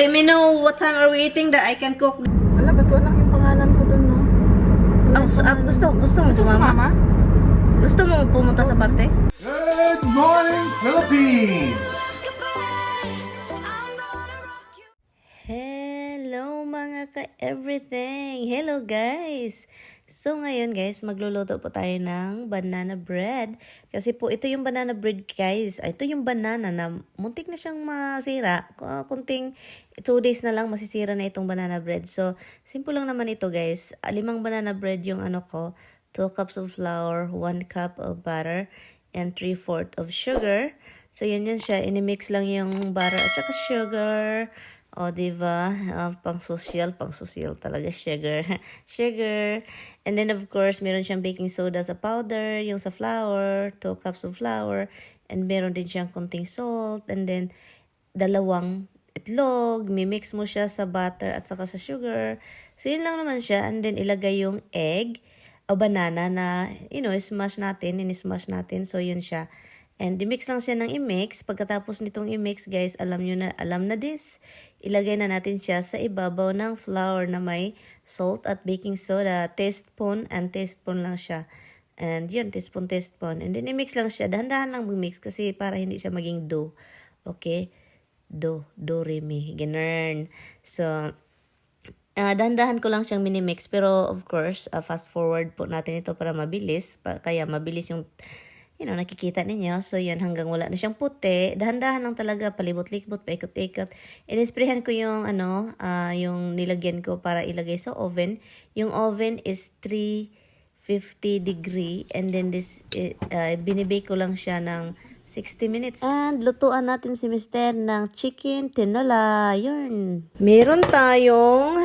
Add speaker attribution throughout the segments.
Speaker 1: Let me know what time are we eating that I can cook.
Speaker 2: Wala, ba't walang yung pangalan ko dun, no?
Speaker 1: Gusto mo sumama? Gusto mo pumunta sa parte?
Speaker 3: Good morning, Philippines!
Speaker 1: Hello mga ka-everything! Hello guys! So ngayon guys, magluluto po tayo ng banana bread. Kasi po ito yung banana bread guys. Ito yung banana na muntik na siyang masira. Kunting 2 days na lang masisira na itong banana bread. So simple lang naman ito guys. 5 banana bread yung ano ko. 2 cups of flour, 1 cup of butter, and 3/4 of sugar. So yun siya. Inimix lang yung butter at saka sugar. O, diba? Pang social talaga, sugar. Sugar. And then, of course, meron siyang baking soda sa powder, yung sa flour, 2 cups of flour, and meron din siyang konting salt, and then, 2 itlog, mimix mo siya sa butter at saka sa sugar. So, yun lang naman siya. And then, ilagay yung egg o banana na, smash natin, in-smash natin. So, yun siya. And i-mix lang siya ng i-mix. Pagkatapos nitong i-mix, guys, alam na this. Ilagay na natin siya sa ibabaw ng flour na may salt at baking soda. Teaspoon lang siya. And yun, teaspoon. And then i-mix lang siya. Dahan-dahan lang mag-mix kasi para hindi siya maging dough. Okay? Do, re, mi. Ganun. So, dahan-dahan ko lang siyang mini-mix. Pero, of course, fast forward po natin ito para mabilis. Kaya mabilis yung nakikita ninyo. So, yun, hanggang wala na siyang puti. Dahan-dahan lang talaga, palibot-likbot, paikot-ikot. In-sprayhan ko yung, yung nilagyan ko para ilagay sa oven. Yung oven is 350 degree. And then, binibake ko lang siya ng 60 minutes. And, lutuan natin si Mister ng chicken tinola. Yun. Meron tayong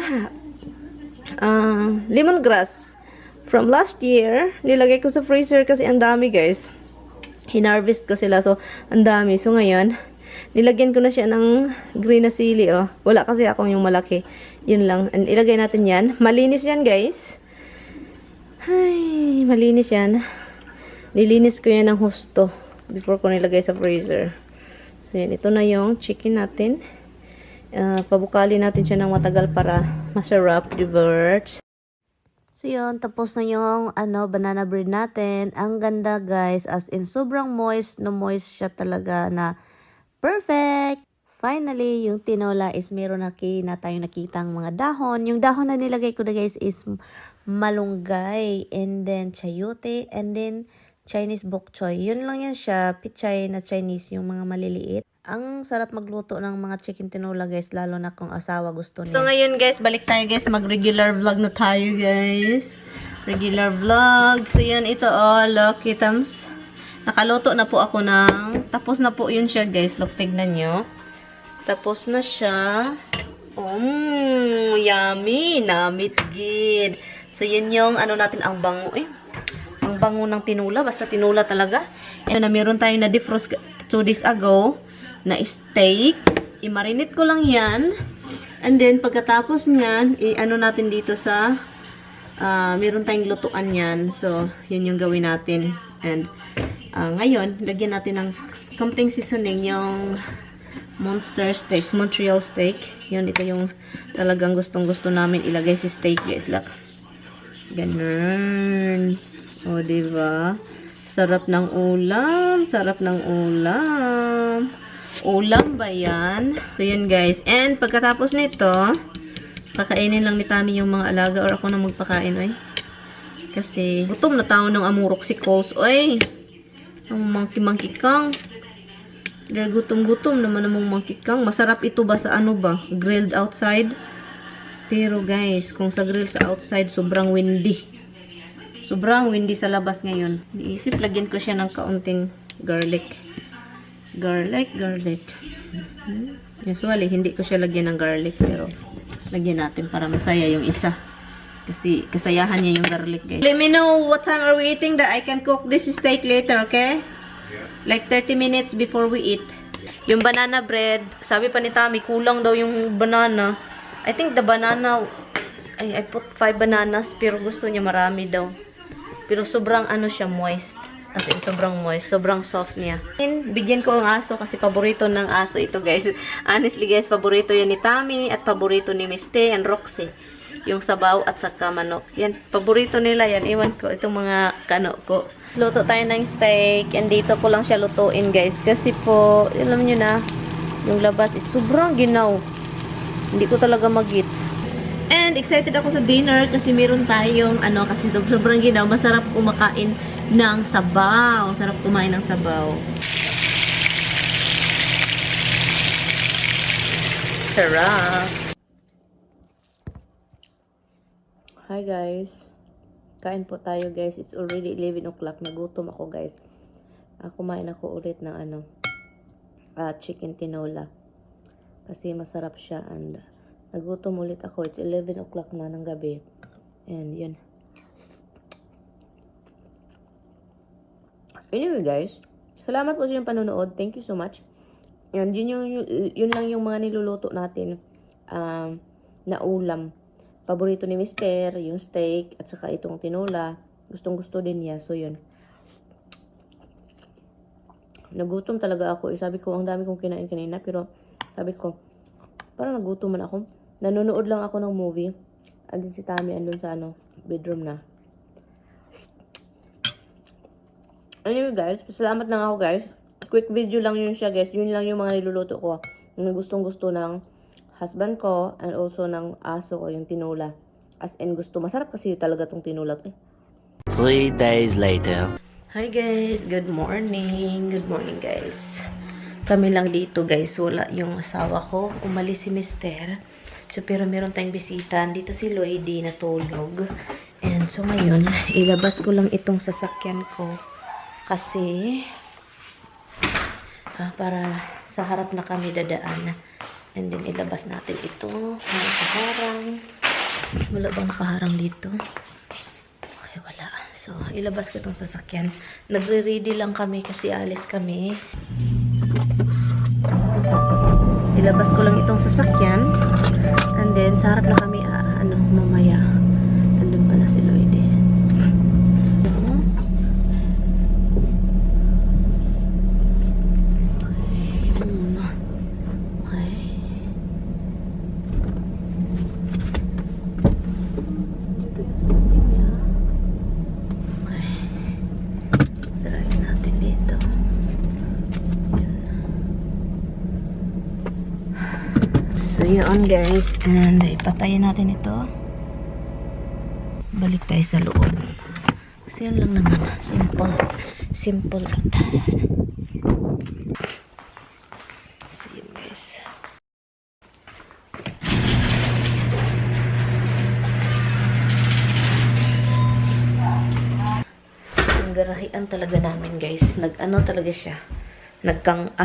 Speaker 1: lemongrass. From last year, nilagay ko sa freezer kasi ang dami, guys. Hinarvest ko sila. So, ang dami. So, ngayon, nilagyan ko na siya ng green na sili, oh. Wala kasi ako yung malaki. Yun lang. And ilagay natin yan. Malinis yan, guys. Ay, malinis yan. Nilinis ko yan ng husto before ko nilagay sa freezer. So, yan. Ito na yung chicken natin. Pabukali natin siya ng matagal para masarap. Diverts. So yun, tapos na yung banana bread natin. Ang ganda guys, as in sobrang moist, no moist siya talaga na perfect. Finally, yung tinola is meron na tayong nakitang mga dahon. Yung dahon na nilagay ko na guys is malunggay, and then chayote, and then Chinese bok choy. Yun lang yan siya, pichay na Chinese, yung mga maliliit. Ang sarap magluto ng mga chicken tinola guys, lalo na kung asawa gusto niya. So ngayon guys, balik tayo guys, mag-regular vlog na tayo guys. Regular vlog. So yan, ito look, kitams. Nakaluto na po ako tapos na po yun siya guys. Look, tignan nyo. Tapos na siya. Yummy. Namitgid. So yan yung natin, ang bango ang bango ng tinula, basta tinula talaga. And na meron tayong na-defrost 2 days ago na steak. I-marinate ko lang yan. And then, pagkatapos nyan, natin dito sa, meron tayong lutuan yan. So, yun yung gawin natin. And, ngayon, lagyan natin ng something seasoning, yung monster steak, Montreal steak. Yun, ito yung talagang gustong-gusto namin ilagay si steak, guys. Look. Ganun. O, diba? Sarap ng ulam. Sarap ng ulam. Ulam ba yan? So, yun guys. And, pagkatapos nito, kakainin lang ni Tami yung mga alaga or ako na magpakain, oy. Kasi, gutom na tao ng amurok si Coles, oy. Ang monkey kang. Dahil gutom-gutom naman ang monkey kang. Masarap ito ba sa grilled outside? Pero guys, kung sa grill sa outside, sobrang windy. Sobrang windy sa labas ngayon. Iisip, lagyan ko siya ng kaunting garlic. Garlic. Usually, hindi ko siya lagyan ng garlic. Pero, lagyan natin para masaya yung isa. Kasi, kasayahan niya yung garlic, guys. Let me know what time are we eating that I can cook this steak later, okay? Like 30 minutes before we eat. Yung banana bread, sabi pa ni Tami, kulang daw yung banana. I think the banana, I put 5 bananas, pero gusto niya marami daw. Pero sobrang siya, moist. Kasi sobrang moist, sobrang soft niya. Bigyan ko ang aso kasi paborito ng aso ito, guys. Honestly, guys, paborito yan ni Tammy at paborito ni Miste and Roxy. Yung sabaw at saka manok. Yan, paborito nila yan. Iwan ko, itong mga kano ko. Luto tayo ng steak and dito ko lang siya lutuin, guys. Kasi po, alam nyo na, yung labas is sobrang ginaw. Hindi ko talaga mag-gets. And excited ako sa dinner kasi meron tayong kasi sobrang ginaw. Masarap kumakain ng sabaw. Sarap kumain ng sabaw. Sarap. Hi guys. Kain po tayo guys. It's already 11 o'clock. Nagutom ako guys. Kumain ako ulit ng chicken tinola. Kasi masarap siya and nagutom ulit ako. It's 11 o'clock na ng gabi. And yun. Anyway guys, salamat po sa inyong panonood. Thank you so much. And yun lang yung mga niluluto natin na ulam. Paborito ni Mister, yung steak, at saka itong tinola. Gustong-gusto din niya. So, yun. Nagutom talaga ako. Sabi ko, ang dami kong kinain kanina. Pero, sabi ko, parang nagutom man ako. Nanonood lang ako ng movie. Andun si Tammy, andun sa bedroom na. Anyway, guys. Salamat lang ako, guys. Quick video lang yun siya, guys. Yun lang yung mga niluluto ko. Yung gustong-gusto ng husband ko and also ng aso ko, yung tinola. As in gusto. Masarap kasi talaga tong tinola.
Speaker 4: 3 days later.
Speaker 1: Hi guys, good morning. Good morning guys. Kami lang dito guys. Wala yung asawa ko. Umalis si Mister. So pero meron tayong bisita. Dito si Lloydie natulog. And so ngayon, ilabas ko lang itong sasakyan ko. Kasi para sa harap na kami dadaan. And then, ilabas natin ito. May nakaharang. Wala bang nakaharang dito? Okay, wala. So, ilabas ko itong sasakyan. Nagre-ready lang kami kasi alis kami. Ilabas ko lang itong sasakyan. And then, sa harap na kami, mamaya. Andun pala si Lloyd. So, yun guys. And, ipatayin natin ito. Balik tayo sa loob. So, yun lang naman. Simple. Simple. So, yun guys. Ang garahian talaga namin guys. Nag-ano talaga siya. Nagkang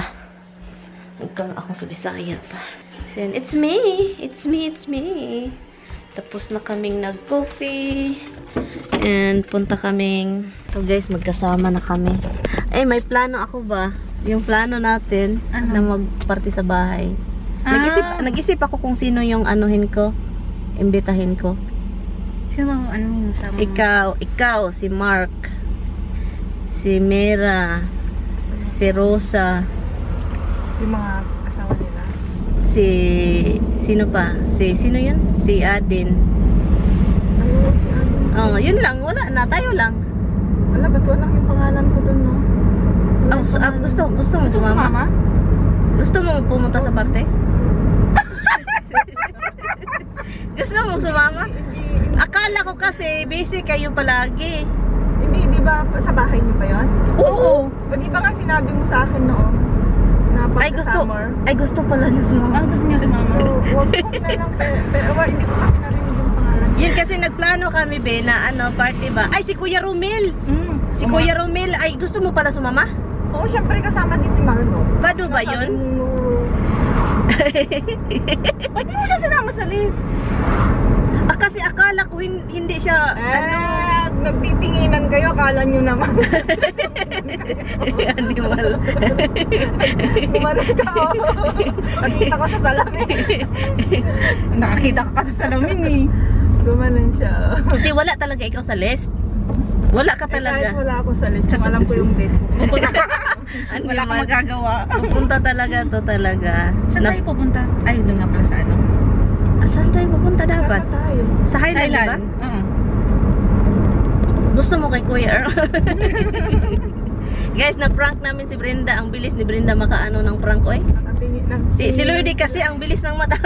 Speaker 1: akong sa Bisaya pa. So, it's me. It's me. It's me. Tapos na kaming nag-coffee. And punta kaming... So guys, magkasama na kami. May plano ako ba? Yung plano natin na mag-party sa bahay. Nag-isip ako kung sino yung anuhin ko. Imbitahin ko.
Speaker 2: Sino ang anuhin mo sa mga?
Speaker 1: Ikaw, si Mark. Si Mera. Si Rosa.
Speaker 2: Yung mga asawa nila.
Speaker 1: Sino pa? Sino yun? Si Adin.
Speaker 2: Ano, si Adin?
Speaker 1: Yun lang. Wala na. Tayo lang.
Speaker 2: Wala, ba't walang yung pangalan ko dun, no?
Speaker 1: Gusto mo sumama? Gusto mo pumunta sa parte? Gusto mo sumama? Akala ko kasi busy kayo palagi.
Speaker 2: Hindi, di ba sa bahay niyo pa yun?
Speaker 1: Oo.
Speaker 2: O di ba nga sinabi mo sa akin noon? Na pagka summer?
Speaker 1: Gusto pala niyo sumama.
Speaker 2: Gusto niyo sumama. So, wag na lang. Pero hindi ko kasi narinig yung pangalan.
Speaker 1: Yun kasi nagplano kami na party ba? Ay, si Kuya Romel. Si Kuya Romel. Ay, gusto mo pala sumama?
Speaker 2: Oo, syempre kasama din si Marlo.
Speaker 1: Bado ba yun?
Speaker 2: Ba't di mo siya sinama sa list?
Speaker 1: Kasi akala ko hindi siya,
Speaker 2: nagtitinginan kayo, akala nyo naman.
Speaker 1: Animal.
Speaker 2: Gumanon ka, nakita ko sa salamin. Nakakita ka kasi sa salamin eh. Gumanon siya.
Speaker 1: Kasi wala talaga ikaw sa list. Wala ka
Speaker 2: Kahit
Speaker 1: talaga.
Speaker 2: wala ako sa list, kung alam ko yung date ko.
Speaker 1: Ano
Speaker 5: Wala kang
Speaker 1: naman?
Speaker 5: magagawa.
Speaker 1: Pupunta talaga to talaga.
Speaker 5: Saan tayo pupunta? Ay, doon nga pala sa ano?
Speaker 1: Saan tayo pupunta dapat?
Speaker 2: Saan pa tayo?
Speaker 1: Sa Highland, di ba?
Speaker 5: Oo.
Speaker 1: Gusto mo kay Kuya Earl? Guys, na-prank namin si Brenda. Ang bilis ni Brenda makaano ng prank, oy.
Speaker 2: Nakatingin na.
Speaker 1: Si Lloydie kasi ang bilis ng mata.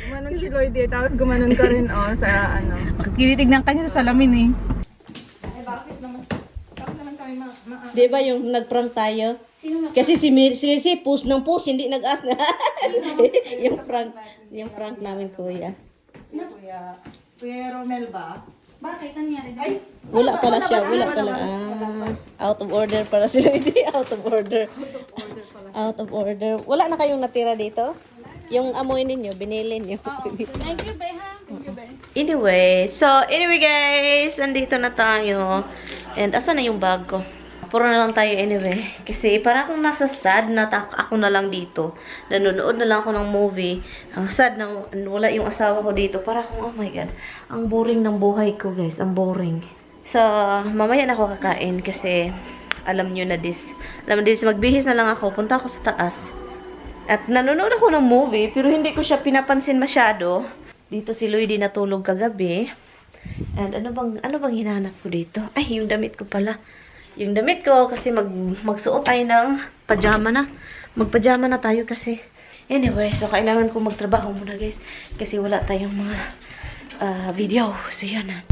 Speaker 2: Gumanon si Lloydie, tapos gumanon ka rin sa ano.
Speaker 5: Tinitignan ka niya sa salamin eh.
Speaker 2: Ay, bakit naman? Bakit naman kami
Speaker 1: Di ba yung nag-prank tayo? Kasi si post ng post, hindi nag-ask na. yung prank namin, Kuya.
Speaker 2: Kuya Romel ba?
Speaker 5: Bakit? Ano nangyari? Ay,
Speaker 1: Wala pala siya, wala pala. Out of order para si Lloydie. Out of order. Out of order. Wala na kayong natira dito? Yung amoy ninyo, binili nyo.
Speaker 5: thank you, Beha.
Speaker 1: Anyway guys, andito na tayo. And asan na yung bag ko? Puro na lang tayo anyway. Kasi para akong nasa sad na ako na lang dito. Nanonood na lang ako ng movie. Ang sad na wala yung asawa ko dito. Para akong, oh my god, ang boring ng buhay ko guys. Ang boring. So, mamaya na ako kakain kasi alam nyo na magbihis na lang ako. Punta ako sa taas. At nanonood ako ng movie pero hindi ko siya pinapansin masyado. Dito si Lloydie natulog kagabi. And ano bang hinahanap ko dito? Ay, yung damit ko pala. Yung damit ko kasi magsuot tayo ng pajama na. Magpajama na tayo kasi. Anyway, so kailangan ko magtrabaho muna guys. Kasi wala tayong mga video. So yun na.